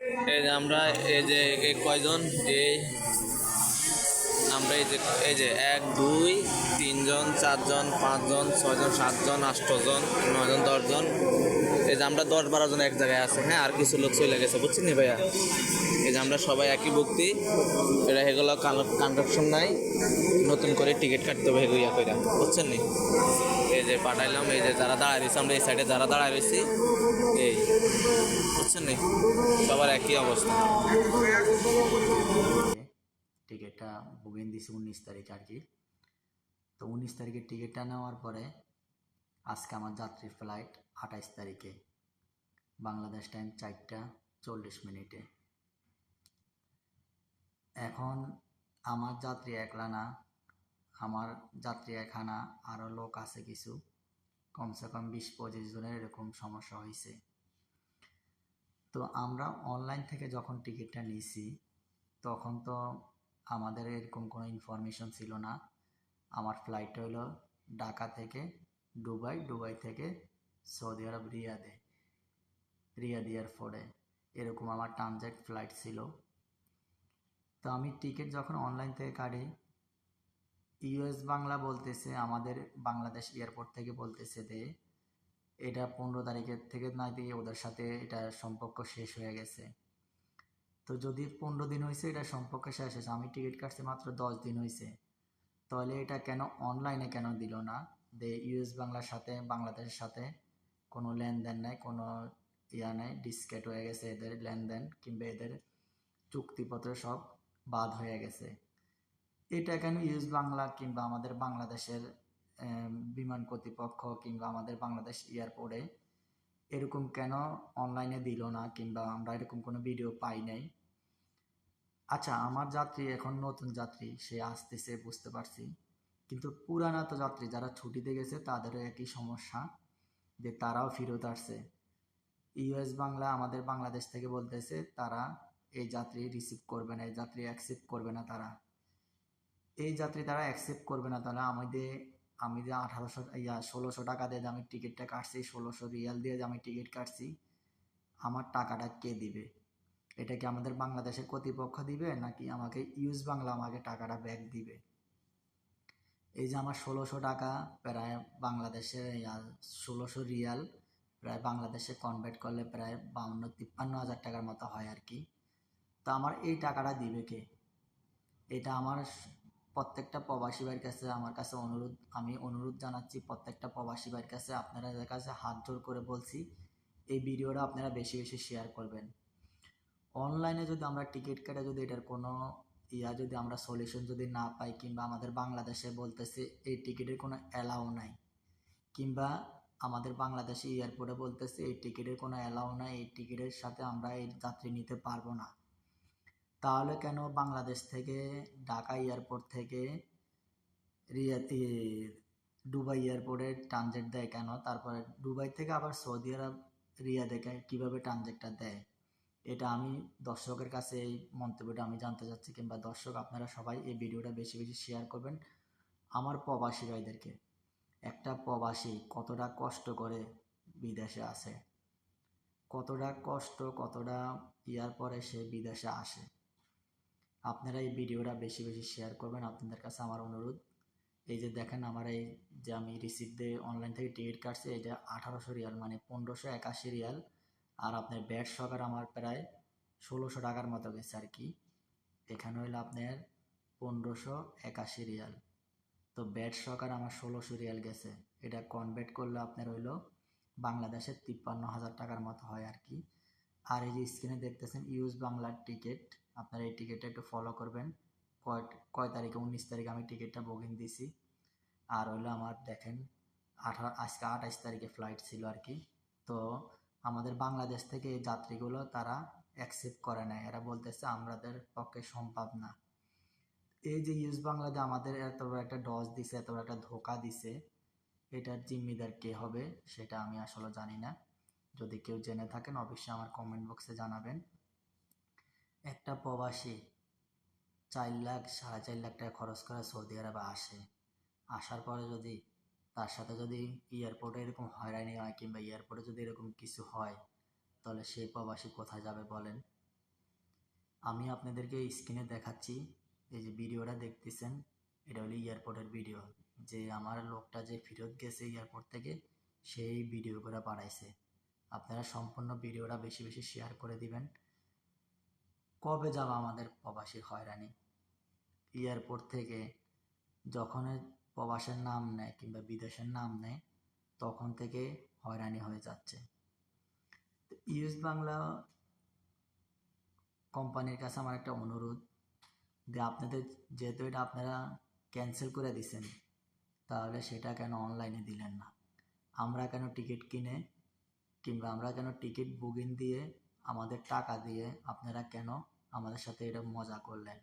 এই যে আমরা এই যে কয়জন এই আমরা এই যে 1 2 3 জন 4 জন 5 জন 6 জন 7 জন 8 জন 9 জন 10 জন এই যে আমরা 10-12 জন এক জায়গায় আছে। হ্যাঁ, আর কিছু লোক চলে গেছে, বুঝছেন নি ভাইয়া? এই যে আমরা সবাই একই ভক্তি, এটা এগুলো কন্ট্রাকশন নাই, নতুন করে টিকিট কাটতে হবে এগুলো করে, বুঝছেন নি? এই যে পাঠাইলাম, এই যে যারা দাঁড়ায় রয়েছে, আমরা এই সাইডে যারা দাঁড়ায় রয়েছি, এই বুঝছেন নি, সবার একই অবস্থা। টিকিটটা বুকিং দিছি 19 তারিখ আর কি। তো 19 তারিখে টিকিটটা নেওয়ার পরে আজকে আমার যাত্রীর ফ্লাইট 28 তারিখে, বাংলাদেশ টাইম 4টা 40 মিনিটে। এখন আমার যাত্রী একলা না, আমার যাত্রী এখানা আরও লোক আছে কিছু, কমসে কম 20-25 জনের এরকম সমস্যা হয়েছে। তো আমরা অনলাইন থেকে যখন টিকিটটা নিছি তখন তো আমাদের এরকম কোনো ইনফরমেশন ছিল না। আমার ফ্লাইটটা হলো ঢাকা থেকে দুবাই, দুবাই থেকে সৌদি আরব রিয়াদ এয়ারপোর্টে, এরকম আমার ট্রানজিট ফ্লাইট ছিল। তো আমি টিকিট যখন অনলাইন থেকে কাটি, ইউএস বাংলা বলতেছে, আমাদের বাংলাদেশ এয়ারপোর্ট থেকে বলতেছে যে এটা 15 তারিখের থেকে নাকি ওদের সাথে এটা সম্পর্ক শেষ হয়ে গেছে। তো যদি 15 দিন হয়েছে এটা সম্পর্ক শেষ হয়েছে, আমি টিকিট কাটছি মাত্র 10 দিন হয়েছে, তাহলে এটা কেন অনলাইনে কেন দিল না? যে ইউএস বাংলার সাথে বাংলাদেশের সাথে কোনো লেনদেন নেই, কোনো নেই, ডিসকেট হয়ে গেছে এদের লেনদেন, কিংবা এদের চুক্তিপত্র সব বাদ হয়ে গেছে। এটা কেন ইউএস বাংলা কিংবা আমাদের বাংলাদেশের বিমান কর্তৃপক্ষ কিংবা আমাদের বাংলাদেশ এয়ারপোর্টে এরকম কেন অনলাইনে দিল না, কিংবা আমরা এরকম কোনো ভিডিও পাই নাই? আচ্ছা, আমার যাত্রী এখন নতুন যাত্রী, সে আসতেছে বুঝতে পারছি, কিন্তু পুরানা তো যাত্রী যারা ছুটিতে গেছে তাদেরও একই সমস্যা, যে তারাও ফেরত আসছে। ইউএস বাংলা আমাদের বাংলাদেশ থেকে বলতেছে তারা এই যাত্রী রিসিভ করবে না, এই যাত্রী অ্যাকসেপ্ট করবে না, এই যাত্রী তারা অ্যাকসেপ্ট করবে না। তাহলে আমি যে 1600 টাকা দিয়ে আমি টিকিটটা কাটছি, 1600 রিয়াল দিয়ে যে আমি টিকিট কাটছি, আমার টাকাটা কে দিবে? এটা কি আমাদের বাংলাদেশের কর্তৃপক্ষ দিবে, নাকি আমাকে ইউএস বাংলা আমাকে টাকাটা ব্যাক দিবে? এই যে আমার 1600 টাকা প্রায় বাংলাদেশের 1600 রিয়াল প্রায় বাংলাদেশে কনভার্ট করলে প্রায় 52-53 হাজার টাকার মতো হয় আর কি। তো আমার এই টাকাটা দিবে কে? এটা আমার প্রত্যেকটা প্রবাসী ভাইয়ের কাছে আমার কাছে অনুরোধ, আমি অনুরোধ জানাচ্ছি প্রত্যেকটা প্রবাসী ভাইয়ের কাছে, আপনাদের কাছে হাত জোর করে বলছি, এই ভিডিওটা আপনারা বেশি বেশি শেয়ার করবেন। অনলাইনে যদি আমরা টিকিট কেটে যদি এটার কোনো যদি আমরা সলিউশন যদি না পাই, কিংবা আমাদের বাংলাদেশে বলতেছে এই টিকিটের কোনো অ্যালাউ নাই, কিংবা আমাদের বাংলাদেশে এয়ারপোর্টে বলতেছে এই টিকিটের কোনো অ্যালাউ নাই, এই টিকিটের সাথে আমরা এই যাত্রী নিতে পারবো না, তাহলে কেন বাংলাদেশ থেকে ঢাকা এয়ারপোর্ট থেকে দুবাই এয়ারপোর্টে ট্রানজিট দেয় কেন? তারপরে দুবাই থেকে আবার সৌদি আরব রিয়াদে কীভাবে ট্রানজিটটা দেয়? এটা আমি দর্শকের কাছে এই মন্তব্যটা আমি জানতে চাচ্ছি, কিংবা দর্শক আপনারা সবাই এই ভিডিওটা বেশি বেশি শেয়ার করবেন আমার প্রবাসী ভাইদেরকে। একটা প্রবাসী কতটা কষ্ট করে বিদেশে আসে, কতটা কষ্ট, কতটা ইয়ার পরে সে বিদেশে আসে। আপনারা এই ভিডিওটা বেশি বেশি শেয়ার করবেন, আপনাদের কাছে আমার অনুরোধ। এই যে দেখেন আমার এই যে আমি রিসিপ্ট দিয়ে অনলাইন থেকে টিকিট কাটছি, এটা 1800 রিয়াল মানে 1581 রিয়াল, আর আপনার ব্যাট সহকারে আমার প্রায় 1600 টাকার মতো গেছে আর কি। এখানে হইলো আপনার 1581 রিয়াল, তো ব্যাট সহকারে আমার 1600 রিয়াল গেছে। এটা কনভার্ট করলে আপনার হইলো বাংলাদেশের 53,000 টাকার মতো হয় আর কি। আর এই যে স্ক্রিনে দেখতেছেন ইউএস বাংলার টিকিট, আপনারা এই টিকিটটা একটু ফলো করবেন। কয় তারিখে? 19 তারিখে আমি টিকিটটা বুকিং দিছি। আর হইলো আমার দেখেন আজকে 28 তারিখে ফ্লাইট ছিল আর কি। তো আমাদের বাংলাদেশ থেকে এই যাত্রীগুলো তারা অ্যাকসেপ্ট করে না, এরা বলতেছে আমাদের পক্ষে সম্ভব না। এই যে ইউএস বাংলাতে আমাদের এত বড় একটা ডজ দিছে, এত বড় একটা ধোকা দিছে, এটার জিম্মিদার কে হবে সেটা আমি আসলে জানি না। যদি কেউ জেনে থাকেন অবশ্যই আমার কমেন্ট বক্সে জানাবেন। একটা প্রবাসী 4 লাখ 4.5 লাখ টাকা খরচ করে সৌদি আরবে আসে, আসার পরে যদি তার সাথে যদি এয়ারপোর্টে এরকম হয়রানি হয়, কিংবা এয়ারপোর্টে যদি এরকম কিছু হয়, তাহলে সেই প্রবাসী কোথায় যাবে বলেন? আমি আপনাদেরকে স্ক্রিনে দেখাচ্ছি, এই যে ভিডিওটা দেখতেছেন, এটা হলো এয়ারপোর্টের ভিডিও। যে আমার লোকটা যে ফেরত গেছে এয়ারপোর্ট থেকে, সেই ভিডিও করে পাঠাইছে। আপনারা সম্পূর্ণ ভিডিওটা বেশি বেশি শেয়ার করে দিবেন। কবে যাবে আমাদের প্রবাসীর হয়রানি? এয়ারপোর্ট থেকে যখন প্রবাসের নাম নেয় কিংবা বিদেশের নাম নেয়, তখন থেকে হয়রানি হয়ে যাচ্ছে। ইউএস বাংলা কোম্পানির কাছে আমার একটা অনুরোধ, যে আপনাদের যেহেতু এটা আপনারা ক্যান্সেল করে দিছেন, তাহলে সেটা কেন অনলাইনে দিলেন না? আমরা কেন টিকিট কিনে কিংবা আমরা কেন টিকিট বুকিং দিয়ে আমাদের টাকা দিয়ে আপনারা কেন আমাদের সাথে এটা মজা করলেন?